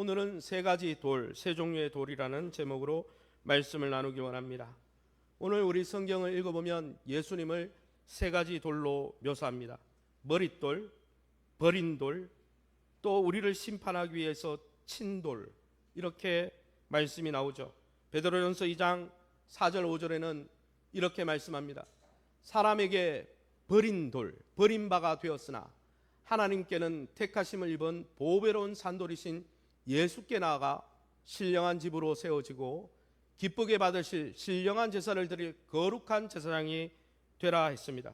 오늘은 세 가지 돌, 세 종류의 돌이라는 제목으로 말씀을 나누기 원합니다. 오늘 우리 성경을 읽어보면 예수님을 세 가지 돌로 묘사합니다. 머릿돌, 버린 돌, 또 우리를 심판하기 위해서 친 돌, 이렇게 말씀이 나오죠. 베드로전서 2장 4절 5절에는 이렇게 말씀합니다. 사람에게 버린 돌, 버린 바가 되었으나 하나님께는 택하심을 입은 보배로운 산돌이신 예수께 나아가 신령한 집으로 세워지고 기쁘게 받으실 신령한 제사를 드릴 거룩한 제사장이 되라 했습니다.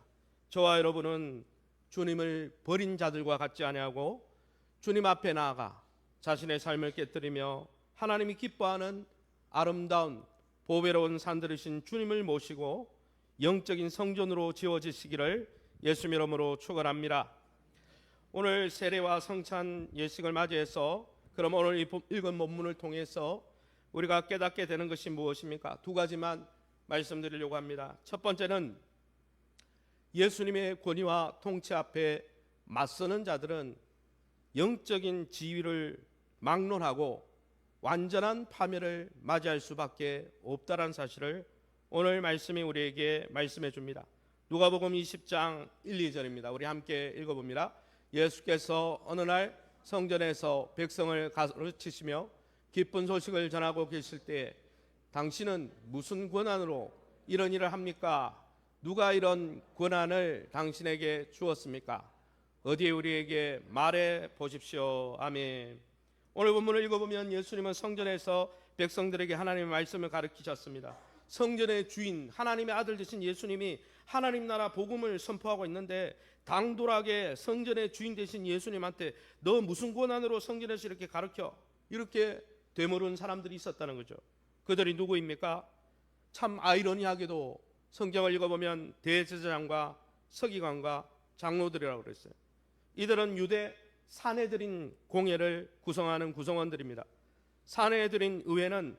저와 여러분은 주님을 버린 자들과 같지 아니하고 주님 앞에 나아가 자신의 삶을 깨뜨리며 하나님이 기뻐하는 아름다운 보배로운 산들이신 주님을 모시고 영적인 성전으로 지어지시기를 예수 이름으로 축원합니다. 오늘 세례와 성찬 예식을 맞이해서 그럼 오늘 읽은 본문을 통해서 우리가 깨닫게 되는 것이 무엇입니까? 두 가지만 말씀드리려고 합니다. 첫 번째는 예수님의 권위와 통치 앞에 맞서는 자들은 영적인 지위를 막론하고 완전한 파멸을 맞이할 수밖에 없다는 사실을 오늘 말씀이 우리에게 말씀해 줍니다. 누가복음 20장 1, 2절입니다. 우리 함께 읽어봅니다. 예수께서 어느 날 성전에서 백성을 가르치시며 기쁜 소식을 전하고 계실 때 당신은 무슨 권한으로 이런 일을 합니까? 누가 이런 권한을 당신에게 주었습니까? 어디 우리에게 말해 보십시오. 아멘. 오늘 본문을 읽어보면 예수님은 성전에서 백성들에게 하나님의 말씀을 가르치셨습니다. 성전의 주인 하나님의 아들 되신 예수님이 하나님 나라 복음을 선포하고 있는데 당돌하게 성전의 주인 되신 예수님한테 너 무슨 권한으로 성전에서 이렇게 가르쳐? 이렇게 되물은 사람들이 있었다는 거죠. 그들이 누구입니까? 참 아이러니하게도 성경을 읽어보면 대제사장과 서기관과 장로들이라고 그랬어요. 이들은 유대 사내들인 공회를 구성하는 구성원들입니다. 사내들인 의회는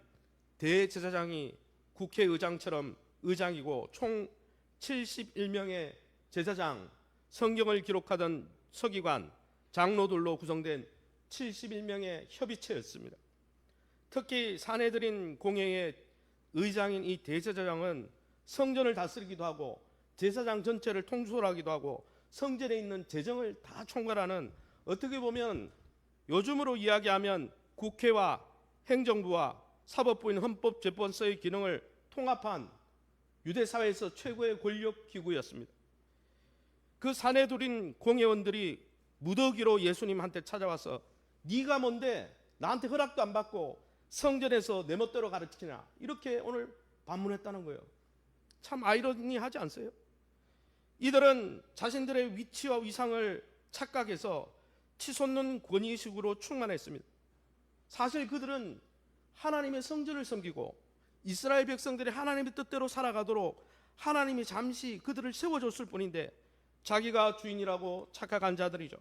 대제사장이 국회의장처럼 의장이고 총 71명의 제사장, 성경을 기록하던 서기관, 장로들로 구성된 71명의 협의체였습니다. 특히 사내들인 공회의 의장인 이 대제사장은 성전을 다스리기도 하고 제사장 전체를 통솔하기도 하고 성전에 있는 재정을 다 총괄하는, 어떻게 보면 요즘으로 이야기하면 국회와 행정부와 사법부인 헌법재판소의 기능을 통합한 유대 사회에서 최고의 권력 기구였습니다. 그 사내들인 공회원들이 무더기로 예수님한테 찾아와서 네가 뭔데 나한테 허락도 안 받고 성전에서 내 멋대로 가르치냐, 이렇게 오늘 반문했다는 거예요. 참 아이러니하지 않으세요? 이들은 자신들의 위치와 위상을 착각해서 치솟는 권위의식으로 충만했습니다. 사실 그들은 하나님의 성전을 섬기고 이스라엘 백성들이 하나님의 뜻대로 살아가도록 하나님이 잠시 그들을 세워줬을 뿐인데 자기가 주인이라고 착각한 자들이죠.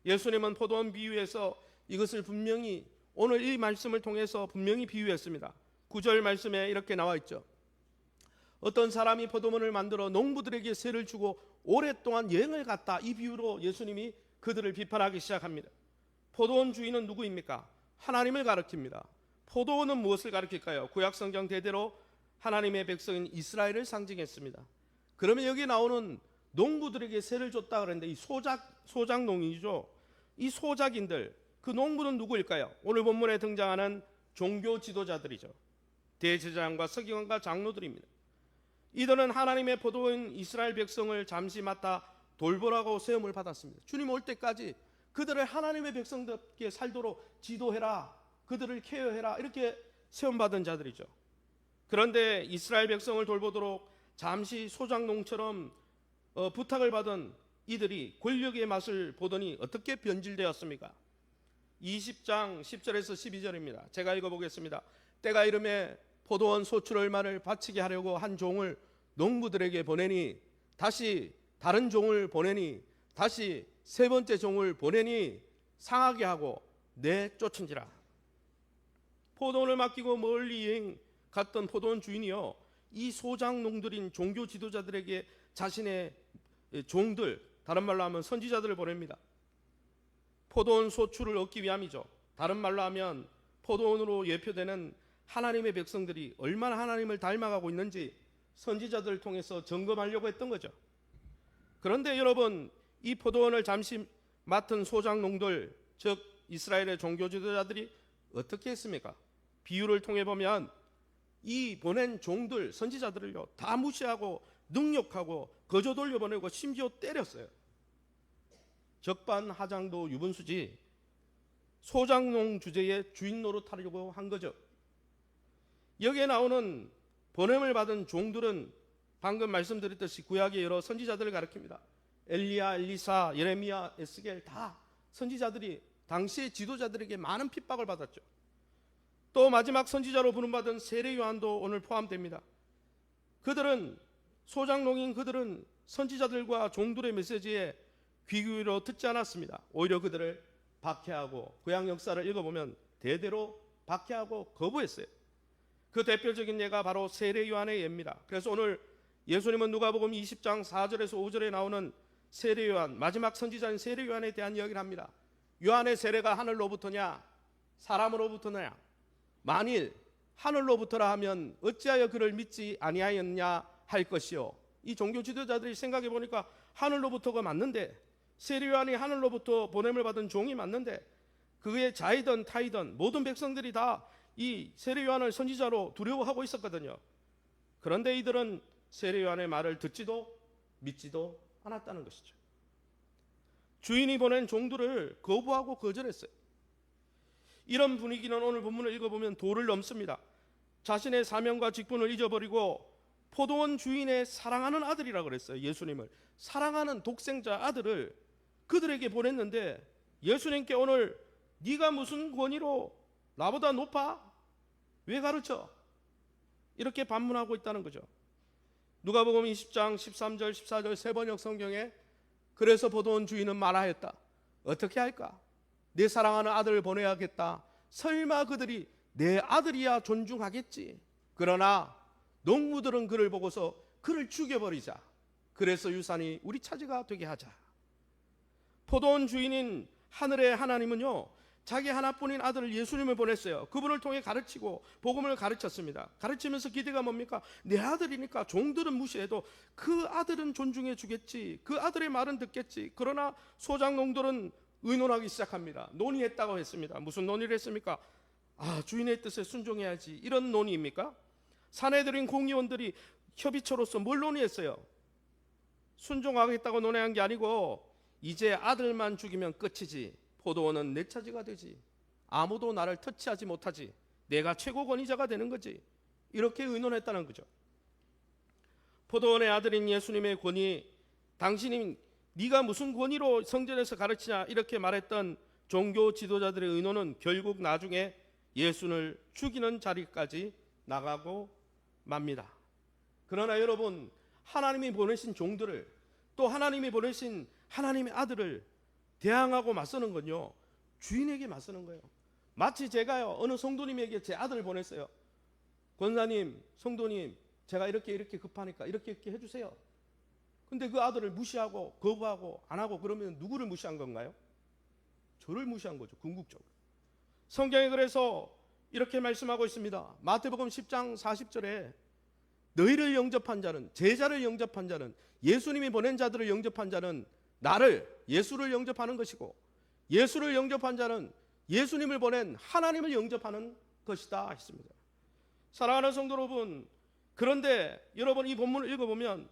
예수님은 포도원 비유에서 이것을 분명히 오늘 이 말씀을 통해서 분명히 비유했습니다. 9절 말씀에 이렇게 나와 있죠. 어떤 사람이 포도원을 만들어 농부들에게 세를 주고 오랫동안 여행을 갔다. 이 비유로 예수님이 그들을 비판하기 시작합니다. 포도원 주인은 누구입니까? 하나님을 가리킵니다. 포도원은 무엇을 가리킬까요? 구약성경 대대로 하나님의 백성인 이스라엘을 상징했습니다. 그러면 여기 나오는 농부들에게 세를 줬다 그랬는데 이 소작농이죠. 이 소작인들, 그 농부는 누구일까요? 오늘 본문에 등장하는 종교 지도자들이죠. 대제사장과 서기관과 장로들입니다. 이들은 하나님의 포도원 이스라엘 백성을 잠시 맡아 돌보라고 세움을 받았습니다. 주님 올 때까지 그들을 하나님의 백성답게 살도록 지도해라, 그들을 케어해라, 이렇게 세움받은 자들이죠. 그런데 이스라엘 백성을 돌보도록 잠시 소작농처럼 부탁을 받은 이들이 권력의 맛을 보더니 어떻게 변질되었습니까? 20장 10절에서 12절입니다. 제가 읽어보겠습니다. 때가 이름에 포도원 소출 얼마를 바치게 하려고 한 종을 농부들에게 보내니 다시 다른 종을 보내니 다시 세 번째 종을 보내니 상하게 하고 내쫓은지라. 포도원을 맡기고 멀리 여행 갔던 포도원 주인이요, 이 소작농들인 종교 지도자들에게 자신의 종들, 다른 말로 하면 선지자들을 보냅니다. 포도원 소출을 얻기 위함이죠. 다른 말로 하면 포도원으로 예표되는 하나님의 백성들이 얼마나 하나님을 닮아가고 있는지 선지자들을 통해서 점검하려고 했던 거죠. 그런데 여러분, 이 포도원을 잠시 맡은 소장농들, 즉 이스라엘의 종교 지도자들이 어떻게 했습니까? 비유를 통해 보면 이 보낸 종들, 선지자들을요 다 무시하고 능욕하고 거저 돌려보내고 심지어 때렸어요. 적반하장도 유분수지 소장농 주제에 주인 노릇하려고 한 거죠. 여기에 나오는 보냄을 받은 종들은 방금 말씀드렸듯이 구약의 여러 선지자들을 가리킵니다. 엘리야, 엘리사, 예레미야, 에스겔 다 선지자들이 당시의 지도자들에게 많은 핍박을 받았죠. 또 마지막 선지자로 부름받은 세례 요한도 오늘 포함됩니다. 그들은 소장농인 그들은 선지자들과 종들의 메시지에 귀 기울여 듣지 않았습니다. 오히려 그들을 박해하고 구약 역사를 읽어보면 대대로 박해하고 거부했어요. 그 대표적인 예가 바로 세례 요한의 예입니다. 그래서 오늘 예수님은 누가복음 20장 4절에서 5절에 나오는 세례 요한, 마지막 선지자인 세례 요한에 대한 이야기를 합니다. 요한의 세례가 하늘로부터냐 사람으로부터냐? 만일 하늘로부터라 하면 어찌하여 그를 믿지 아니하였냐 할 것이요. 이 종교 지도자들이 생각해 보니까 하늘로부터가 맞는데, 세례 요한이 하늘로부터 보냄을 받은 종이 맞는데, 그의 자이든 타이든 모든 백성들이 다 이 세례 요한을 선지자로 두려워하고 있었거든요. 그런데 이들은 세례 요한의 말을 듣지도 믿지도 않았다는 것이죠. 주인이 보낸 종들을 거부하고 거절했어요. 이런 분위기는 오늘 본문을 읽어보면 도를 넘습니다. 자신의 사명과 직분을 잊어버리고 포도원 주인의 사랑하는 아들이라고 그랬어요. 예수님을 사랑하는 독생자 아들을 그들에게 보냈는데, 예수님께 오늘 네가 무슨 권위로 나보다 높아? 왜 가르쳐? 이렇게 반문하고 있다는 거죠. 누가복음 20장 13절 14절 세번역 성경에 그래서 포도원 주인은 말하였다. 어떻게 할까? 내 사랑하는 아들을 보내야겠다. 설마 그들이 내 아들이야 존중하겠지. 그러나 농부들은 그를 보고서 그를 죽여버리자. 그래서 유산이 우리 차지가 되게 하자. 포도원 주인인 하늘의 하나님은요, 자기 하나뿐인 아들을 예수님을 보냈어요. 그분을 통해 가르치고 복음을 가르쳤습니다. 가르치면서 기대가 뭡니까? 내 아들이니까 종들은 무시해도 그 아들은 존중해 주겠지. 그 아들의 말은 듣겠지. 그러나 소장농들은 의논하기 시작합니다. 논의했다고 했습니다. 무슨 논의를 했습니까? 주인의 뜻에 순종해야지. 이런 논의입니까? 사내들인 공의원들이 협의처로서 뭘 논의했어요? 순종하겠다고 논의한 게 아니고, 이제 아들만 죽이면 끝이지. 포도원은 내 차지가 되지. 아무도 나를 터치하지 못하지. 내가 최고 권위자가 되는 거지. 이렇게 의논했다는 거죠. 포도원의 아들인 예수님의 권위, 당신이 네가 무슨 권위로 성전에서 가르치냐 이렇게 말했던 종교 지도자들의 의논은 결국 나중에 예수를 죽이는 자리까지 나가고 맙니다. 그러나 여러분, 하나님이 보내신 종들을, 또 하나님이 보내신 하나님의 아들을 대항하고 맞서는 건요, 주인에게 맞서는 거예요. 마치 제가요 어느 성도님에게 제 아들을 보냈어요. 권사님, 성도님, 제가 이렇게 급하니까 이렇게 해주세요. 근데 그 아들을 무시하고 거부하고 안 하고 그러면 누구를 무시한 건가요? 저를 무시한 거죠. 궁극적으로. 성경에 그래서 이렇게 말씀하고 있습니다. 마태복음 10장 40절에 너희를 영접한 자는, 제자를 영접한 자는, 예수님이 보낸 자들을 영접한 자는 나를, 예수를 영접하는 것이고, 예수를 영접한 자는 예수님을 보낸 하나님을 영접하는 것이다 했습니다. 사랑하는 성도 여러분, 그런데 여러분 이 본문을 읽어보면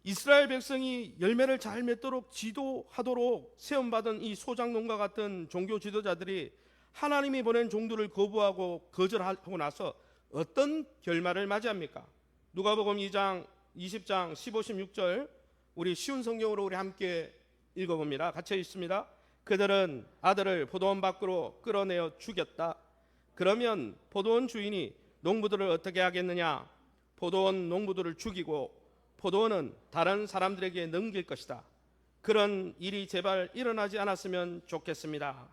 이스라엘 백성이 열매를 잘 맺도록 지도하도록 세움받은 이 소장농과 같은 종교 지도자들이 하나님이 보낸 종들을 거부하고 거절하고 나서 어떤 결말을 맞이합니까? 누가복음 2장 20장 15, 16절 우리 쉬운 성경으로 우리 함께 읽어봅니다. 같이 읽습니다. 그들은 아들을 포도원 밖으로 끌어내어 죽였다. 그러면 포도원 주인이 농부들을 어떻게 하겠느냐? 포도원 농부들을 죽이고 포도원은 다른 사람들에게 넘길 것이다. 그런 일이 제발 일어나지 않았으면 좋겠습니다.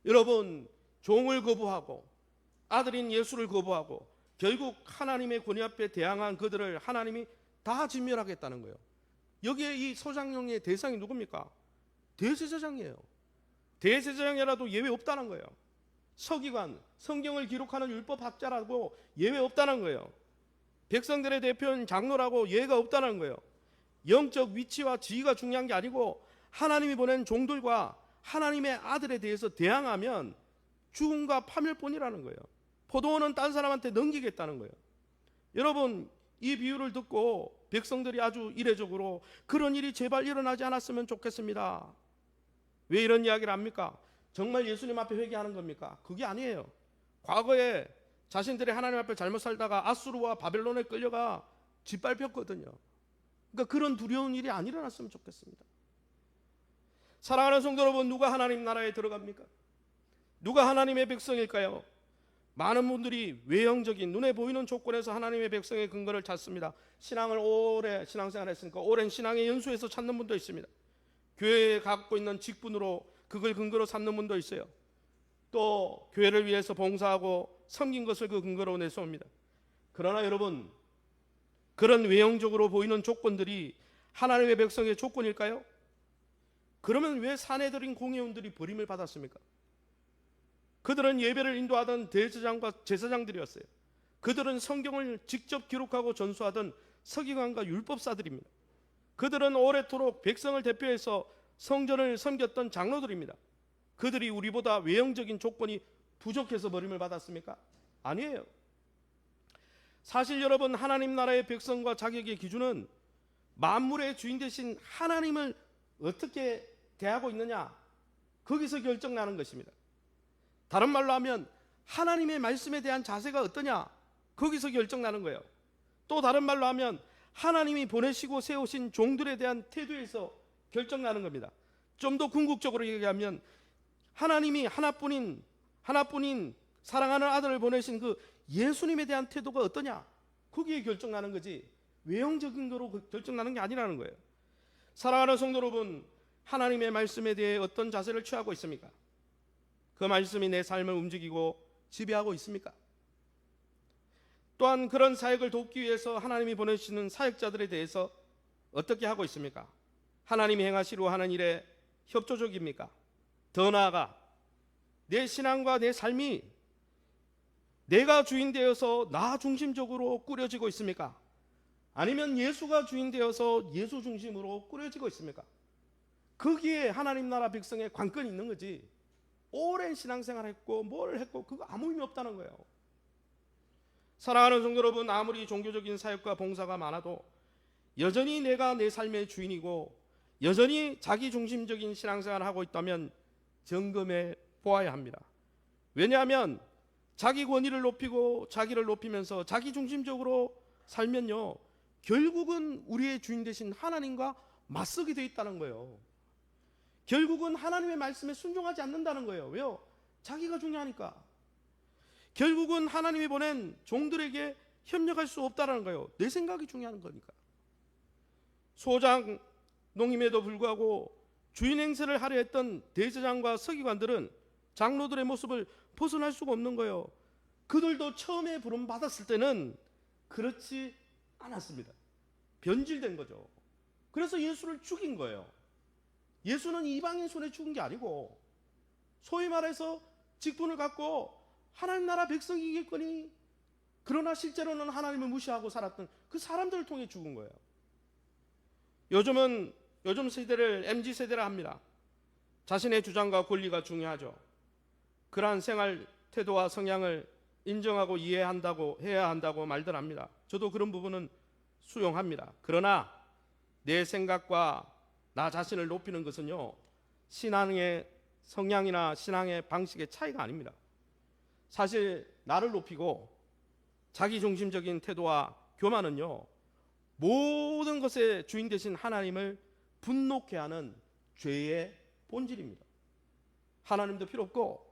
여러분, 종을 거부하고 아들인 예수를 거부하고 결국 하나님의 권위 앞에 대항한 그들을 하나님이 다 진멸하겠다는 거예요. 여기에 이 소장농의 대상이 누굽니까? 대제사장이에요. 대제사장이라도 예외 없다는 거예요. 서기관, 성경을 기록하는 율법학자라고 예외 없다는 거예요. 백성들의 대표는 장로라고 예외가 없다는 거예요. 영적 위치와 지위가 중요한 게 아니고 하나님이 보낸 종들과 하나님의 아들에 대해서 대항하면 죽음과 파멸뿐이라는 거예요. 포도원은 딴 사람한테 넘기겠다는 거예요. 여러분, 이 비유를 듣고 백성들이 아주 이례적으로 그런 일이 제발 일어나지 않았으면 좋겠습니다. 왜 이런 이야기를 합니까? 정말 예수님 앞에 회개하는 겁니까? 그게 아니에요. 과거에 자신들이 하나님 앞에 잘못 살다가 아수르와 바벨론에 끌려가 짓밟혔거든요. 그러니까 그런 두려운 일이 안 일어났으면 좋겠습니다. 사랑하는 성도 여러분, 누가 하나님 나라에 들어갑니까? 누가 하나님의 백성일까요? 많은 분들이 외형적인 눈에 보이는 조건에서 하나님의 백성의 근거를 찾습니다. 신앙을 오래 신앙생활 했으니까 오랜 신앙의 연수에서 찾는 분도 있습니다. 교회에 갖고 있는 직분으로 그걸 근거로 삼는 분도 있어요. 또 교회를 위해서 봉사하고 섬긴 것을 그 근거로 내세웁니다. 그러나 여러분, 그런 외형적으로 보이는 조건들이 하나님의 백성의 조건일까요? 그러면 왜 사내들인 공회원들이 버림을 받았습니까? 그들은 예배를 인도하던 대제사장과 제사장들이었어요. 그들은 성경을 직접 기록하고 전수하던 서기관과 율법사들입니다. 그들은 오래도록 백성을 대표해서 성전을 섬겼던 장로들입니다. 그들이 우리보다 외형적인 조건이 부족해서 버림을 받았습니까? 아니에요. 사실 여러분, 하나님 나라의 백성과 자격의 기준은 만물의 주인 되신 하나님을 어떻게 대하고 있느냐, 거기서 결정나는 것입니다. 다른 말로 하면 하나님의 말씀에 대한 자세가 어떠냐, 거기서 결정나는 거예요. 또 다른 말로 하면 하나님이 보내시고 세우신 종들에 대한 태도에서 결정나는 겁니다. 좀 더 궁극적으로 얘기하면 하나님이 하나뿐인 사랑하는 아들을 보내신 그 예수님에 대한 태도가 어떠냐, 거기에 결정나는 거지 외형적인 거로 결정나는 게 아니라는 거예요. 사랑하는 성도 여러분, 하나님의 말씀에 대해 어떤 자세를 취하고 있습니까? 그 말씀이 내 삶을 움직이고 지배하고 있습니까? 또한 그런 사역을 돕기 위해서 하나님이 보내시는 사역자들에 대해서 어떻게 하고 있습니까? 하나님이 행하시려 하는 일에 협조적입니까? 더 나아가 내 신앙과 내 삶이 내가 주인 되어서 나 중심적으로 꾸려지고 있습니까? 아니면 예수가 주인 되어서 예수 중심으로 꾸려지고 있습니까? 거기에 하나님 나라 백성의 관건이 있는 거지. 오랜 신앙생활 했고 뭘 했고 그거 아무 의미 없다는 거예요. 사랑하는 성도 여러분, 아무리 종교적인 사역과 봉사가 많아도 여전히 내가 내 삶의 주인이고 여전히 자기 중심적인 신앙생활을 하고 있다면 점검해 보아야 합니다. 왜냐하면 자기 권위를 높이고 자기를 높이면서 자기 중심적으로 살면요, 결국은 우리의 주인 되신 하나님과 맞서게 돼 있다는 거예요. 결국은 하나님의 말씀에 순종하지 않는다는 거예요. 왜요? 자기가 중요하니까. 결국은 하나님이 보낸 종들에게 협력할 수 없다는 거예요. 내 생각이 중요한 거니까. 소장 농임에도 불구하고 주인 행세를 하려 했던 대제사장과 서기관들은 장로들의 모습을 벗어날 수가 없는 거예요. 그들도 처음에 부름 받았을 때는 그렇지 않았습니다. 변질된 거죠. 그래서 예수를 죽인 거예요. 예수는 이방인 손에 죽은 게 아니고 소위 말해서 직분을 갖고 하나님 나라 백성이겠거니 그러나 실제로는 하나님을 무시하고 살았던 그 사람들을 통해 죽은 거예요. 요즘 세대를 MZ세대라 합니다. 자신의 주장과 권리가 중요하죠. 그러한 생활 태도와 성향을 인정하고 해야 한다고 말들 합니다. 저도 그런 부분은 수용합니다. 그러나 내 생각과 나 자신을 높이는 것은요, 신앙의 성향이나 신앙의 방식의 차이가 아닙니다. 사실 나를 높이고 자기 중심적인 태도와 교만은요, 모든 것의 주인 되신 하나님을 분노케 하는 죄의 본질입니다. 하나님도 필요 없고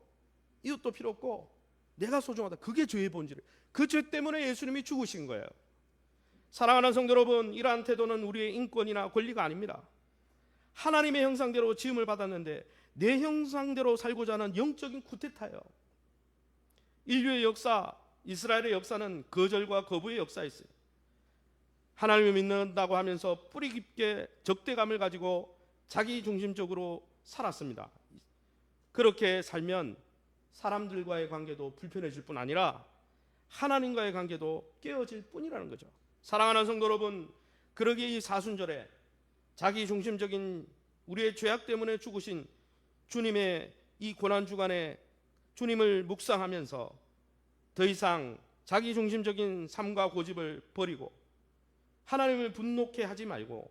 이웃도 필요 없고 내가 소중하다, 그게 죄의 본질이에요. 그 죄 때문에 예수님이 죽으신 거예요. 사랑하는 성도 여러분, 이러한 태도는 우리의 인권이나 권리가 아닙니다. 하나님의 형상대로 지음을 받았는데 내 형상대로 살고자 하는 영적인 쿠데타예요. 인류의 역사, 이스라엘의 역사는 거절과 거부의 역사였어요. 하나님을 믿는다고 하면서 뿌리 깊게 적대감을 가지고 자기 중심적으로 살았습니다. 그렇게 살면 사람들과의 관계도 불편해질 뿐 아니라 하나님과의 관계도 깨어질 뿐이라는 거죠. 사랑하는 성도 여러분, 그러기에 이 사순절에 자기 중심적인 우리의 죄악 때문에 죽으신 주님의 이 고난주간에 주님을 묵상하면서 더 이상 자기 중심적인 삶과 고집을 버리고 하나님을 분노케 하지 말고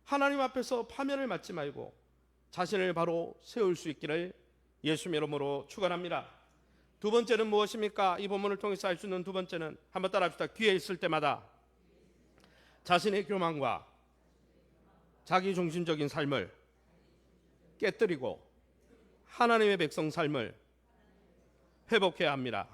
하나님 앞에서 파면을 맞지 말고 자신을 바로 세울 수 있기를 예수님의 이름으로 축원합니다. 두 번째는 무엇입니까? 이 본문을 통해서 알 수 있는 두 번째는 한번 따라합시다. 기회 있을 때마다 자신의 교만과 자기 중심적인 삶을 깨뜨리고 하나님의 백성 삶을 회복해야 합니다.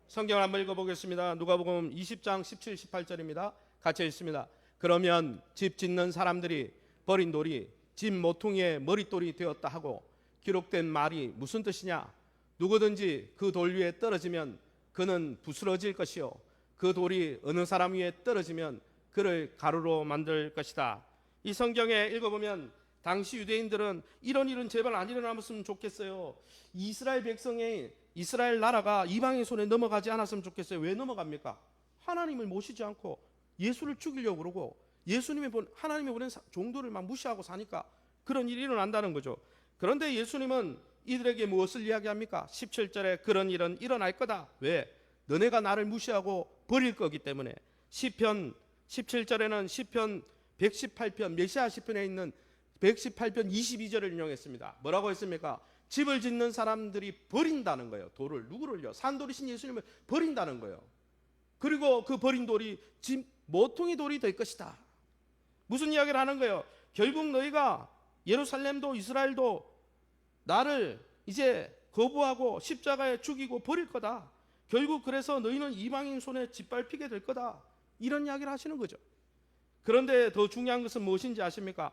성경을 한번 읽어보겠습니다. 누가복음 20장 17, 18절입니다. 같이 읽습니다. 그러면 집 짓는 사람들이 버린 돌이 집 모퉁이의 머릿돌이 되었다 하고 기록된 말이 무슨 뜻이냐? 누구든지 그 돌 위에 떨어지면 그는 부스러질 것이요 그 돌이 어느 사람 위에 떨어지면 그를 가루로 만들 것이다. 이 성경에 읽어보면 당시 유대인들은 이런 일은 제발 안 일어나면 좋겠어요. 이스라엘 백성의 이스라엘 나라가 이방의 손에 넘어가지 않았으면 좋겠어요. 왜 넘어갑니까? 하나님을 모시지 않고 예수를 죽이려고 그러고 하나님이 보낸 종도를 막 무시하고 사니까 그런 일이 일어난다는 거죠. 그런데 예수님은 이들에게 무엇을 이야기합니까? 17절에 그런 일은 일어날 거다. 왜? 너네가 나를 무시하고 버릴 거기 때문에. 시편 17절에는 시편 118편 메시아 시편에 있는 118편 22절을 인용했습니다. 뭐라고 했습니까? 집을 짓는 사람들이 버린다는 거예요. 돌을. 누구를요? 산돌이신 예수님을 버린다는 거예요. 그리고 그 버린 돌이 집 모퉁이 돌이 될 것이다. 무슨 이야기를 하는 거예요? 결국 너희가 예루살렘도 이스라엘도 나를 이제 거부하고 십자가에 죽이고 버릴 거다. 결국 그래서 너희는 이방인 손에 짓밟히게 될 거다. 이런 이야기를 하시는 거죠. 그런데 더 중요한 것은 무엇인지 아십니까?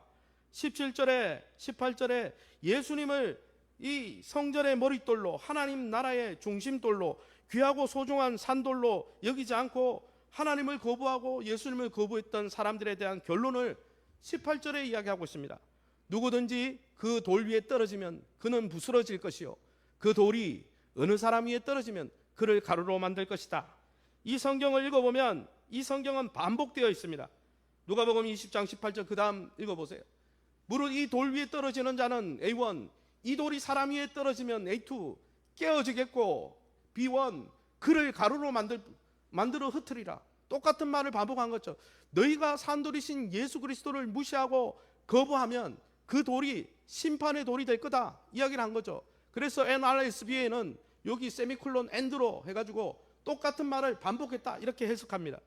17절에 18절에 예수님을 이 성전의 머릿돌로 하나님 나라의 중심돌로 귀하고 소중한 산돌로 여기지 않고 하나님을 거부하고 예수님을 거부했던 사람들에 대한 결론을 18절에 이야기하고 있습니다. 누구든지 그 돌 위에 떨어지면 그는 부스러질 것이요 그 돌이 어느 사람 위에 떨어지면 그를 가루로 만들 것이다. 이 성경을 읽어보면 이 성경은 반복되어 있습니다. 누가복음 20장 18절 그 다음 읽어보세요. 무릇 이 돌 위에 떨어지는 자는 A1, 이 돌이 사람 위에 떨어지면 A2 깨어지겠고 B1 그를 가루로 만들어 흩으리라. 똑같은 말을 반복한 거죠. 너희가 산돌이신 예수 그리스도를 무시하고 거부하면 그 돌이 심판의 돌이 될 거다 이야기를 한 거죠. 그래서 NRSV에는 여기 세미콜론 엔드로 해가지고 똑같은 말을 반복했다 이렇게 해석합니다.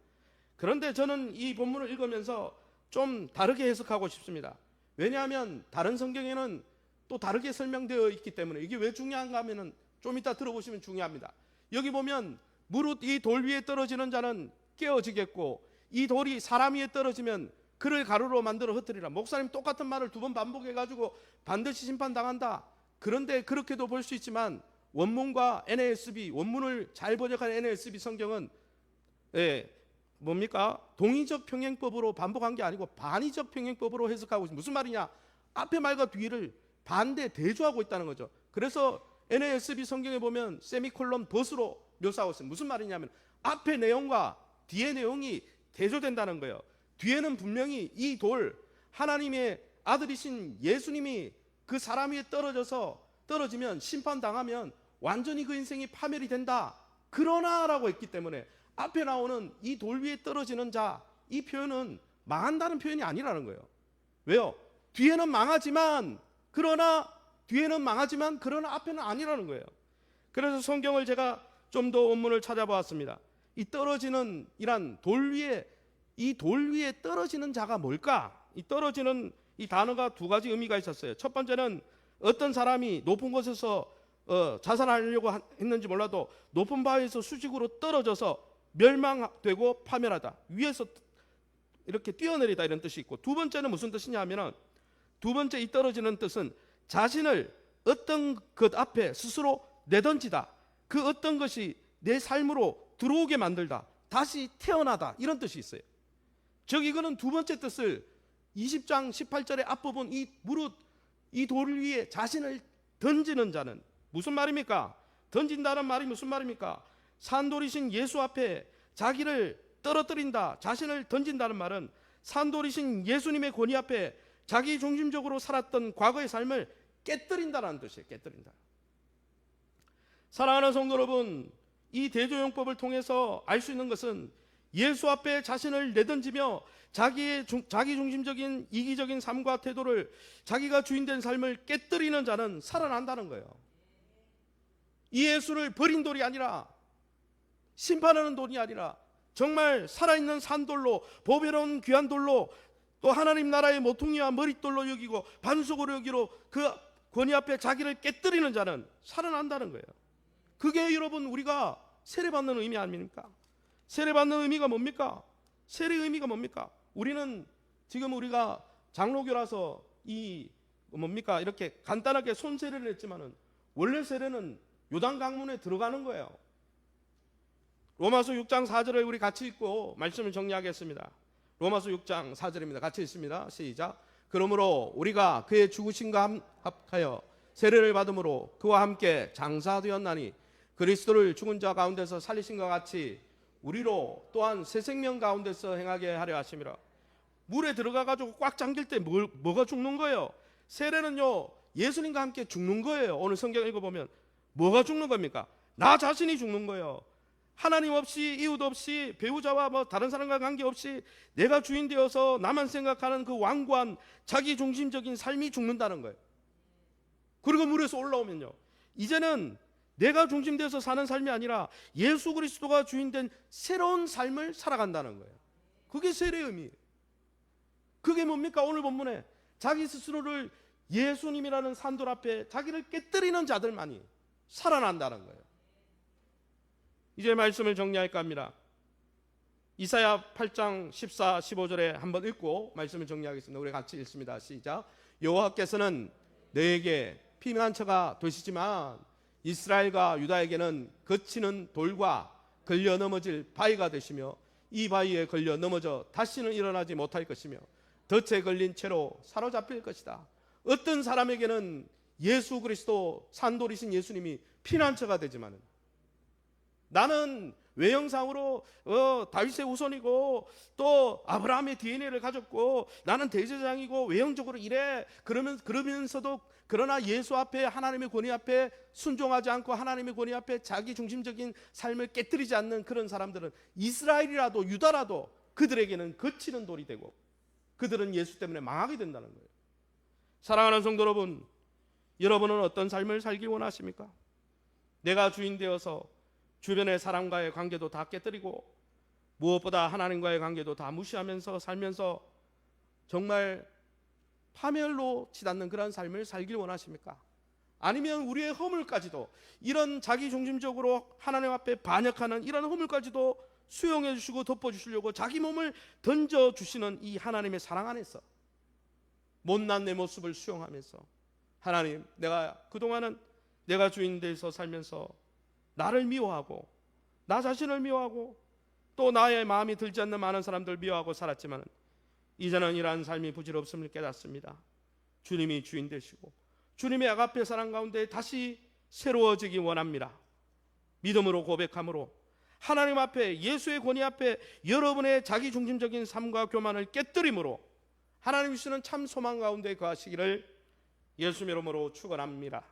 그런데 저는 이 본문을 읽으면서 좀 다르게 해석하고 싶습니다. 왜냐하면 다른 성경에는 또 다르게 설명되어 있기 때문에. 이게 왜 중요한가 하면은 좀 이따 들어보시면 중요합니다. 여기 보면 무릇 이 돌 위에 떨어지는 자는 깨어지겠고 이 돌이 사람 위에 떨어지면 그를 가루로 만들어 흩으리라. 목사님 똑같은 말을 두 번 반복해가지고 반드시 심판당한다. 그런데 그렇게도 볼 수 있지만 원문과 NASB, 원문을 잘 번역한 NASB 성경은 뭡니까? 동의적 평행법으로 반복한 게 아니고 반의적 평행법으로 해석하고 있습니다. 무슨 말이냐? 앞에 말과 뒤를 반대 대조하고 있다는 거죠. 그래서 NASB 성경에 보면 세미콜론 벗으로 묘사하고 있습니다. 무슨 말이냐면 앞에 내용과 뒤의 내용이 대조된다는 거예요. 뒤에는 분명히 이 돌, 하나님의 아들이신 예수님이 그 사람 위에 떨어지면 심판당하면 완전히 그 인생이 파멸이 된다. 그러나 라고 했기 때문에 앞에 나오는 이 돌 위에 떨어지는 자, 이 표현은 망한다는 표현이 아니라는 거예요. 왜요? 뒤에는 망하지만 그러나 앞에는 아니라는 거예요. 그래서 성경을 제가 좀 더 원문을 찾아보았습니다. 이 떨어지는 이란 이 돌 위에 떨어지는 자가 뭘까? 이 떨어지는 이 단어가 두 가지 의미가 있었어요. 첫 번째는 어떤 사람이 높은 곳에서 자살하려고 했는지 몰라도 높은 바위에서 수직으로 떨어져서 멸망되고 파멸하다. 위에서 이렇게 뛰어내리다 이런 뜻이 있고, 두 번째는 무슨 뜻이냐 하면은 두 번째 이 떨어지는 뜻은 자신을 어떤 것 앞에 스스로 내던지다. 그 어떤 것이 내 삶으로 들어오게 만들다. 다시 태어나다. 이런 뜻이 있어요. 즉 이거는 두 번째 뜻을 20장 18절의 앞부분 무릇 이 돌 위에 자신을 던지는 자는, 무슨 말입니까? 던진다는 말이 무슨 말입니까? 산돌이신 예수 앞에 자기를 떨어뜨린다, 자신을 던진다는 말은 산돌이신 예수님의 권위 앞에 자기 중심적으로 살았던 과거의 삶을 깨뜨린다는 뜻이에요. 깨뜨린다. 사랑하는 성도 여러분, 이 대조용법을 통해서 알 수 있는 것은 예수 앞에 자신을 내던지며 자기 중심적인 이기적인 삶과 태도를, 자기가 주인된 삶을 깨뜨리는 자는 살아난다는 거예요. 이 예수를 버린 돌이 아니라, 심판하는 돌이 아니라 정말 살아있는 산돌로, 보배로운 귀한 돌로, 또 하나님 나라의 모퉁이와 머릿돌로 여기고 반석으로 여기로 그 권위 앞에 자기를 깨뜨리는 자는 살아난다는 거예요. 그게 여러분 우리가 세례받는 의미 아닙니까? 세례받는 의미가 뭡니까? 세례의 의미가 뭡니까? 우리는 지금 우리가 장로교라서 이 뭡니까? 이렇게 간단하게 손세례를 했지만은 원래 세례는 요단 강문에 들어가는 거예요. 로마서 6장 4절을 우리 같이 읽고 말씀을 정리하겠습니다. 로마서 6장 4절입니다. 같이 읽습니다. 시작. 그러므로 우리가 그의 죽으심과 합하여 세례를 받음으로 그와 함께 장사되었나니 그리스도를 죽은 자 가운데서 살리신 것 같이 우리로 또한 새 생명 가운데서 행하게 하려 하심이라. 물에 들어가가지고 꽉 잠길 때 뭐가 죽는 거예요? 세례는요, 예수님과 함께 죽는 거예요. 오늘 성경 읽어보면 뭐가 죽는 겁니까? 나 자신이 죽는 거예요. 하나님 없이, 이웃 없이, 배우자와 뭐 다른 사람과 관계없이 내가 주인 되어서 나만 생각하는 그 완고한 자기 중심적인 삶이 죽는다는 거예요. 그리고 물에서 올라오면요, 이제는 내가 중심되어서 사는 삶이 아니라 예수 그리스도가 주인된 새로운 삶을 살아간다는 거예요. 그게 세례의 의미예요. 그게 뭡니까? 오늘 본문에 자기 스스로를 예수님이라는 산돌 앞에 자기를 깨뜨리는 자들만이 살아난다는 거예요. 이제 말씀을 정리할까 합니다. 이사야 8장 14, 15절에 한번 읽고 말씀을 정리하겠습니다. 우리 같이 읽습니다. 시작. 여호와께서는 너에게 피난처가 되시지만 이스라엘과 유다에게는 거치는 돌과 걸려 넘어질 바위가 되시며 이 바위에 걸려 넘어져 다시는 일어나지 못할 것이며 덫에 걸린 채로 사로잡힐 것이다. 어떤 사람에게는 예수 그리스도 산돌이신 예수님이 피난처가 되지만 나는 외형상으로 다윗의 후손이고 또 아브라함의 DNA를 가졌고 나는 대제사장이고 외형적으로 이래 그러면서도 그러나 예수 앞에 하나님의 권위 앞에 순종하지 않고 하나님의 권위 앞에 자기 중심적인 삶을 깨뜨리지 않는 그런 사람들은 이스라엘이라도 유다라도 그들에게는 거치는 돌이 되고 그들은 예수 때문에 망하게 된다는 거예요. 사랑하는 성도 여러분, 여러분은 어떤 삶을 살기 원하십니까? 내가 주인 되어서 주변의 사람과의 관계도 다 깨뜨리고 무엇보다 하나님과의 관계도 다 무시하면서 살면서 정말 파멸로 치닫는 그런 삶을 살길 원하십니까? 아니면 우리의 허물까지도, 이런 자기 중심적으로 하나님 앞에 반역하는 이런 허물까지도 수용해 주시고 덮어 주시려고 자기 몸을 던져 주시는 이 하나님의 사랑 안에서 못난 내 모습을 수용하면서 하나님, 내가 그동안은 내가 주인 돼서 살면서 나를 미워하고 나 자신을 미워하고 또 나의 마음이 들지 않는 많은 사람들 미워하고 살았지만 이제는 이러한 삶이 부질없음을 깨닫습니다. 주님이 주인 되시고 주님의 아가페 사랑 가운데 다시 새로워지기 원합니다. 믿음으로 고백함으로 하나님 앞에 예수의 권위 앞에 여러분의 자기 중심적인 삶과 교만을 깨뜨림으로 하나님 주시는 참 소망 가운데 거하시기를 예수의 이름으로 축원합니다.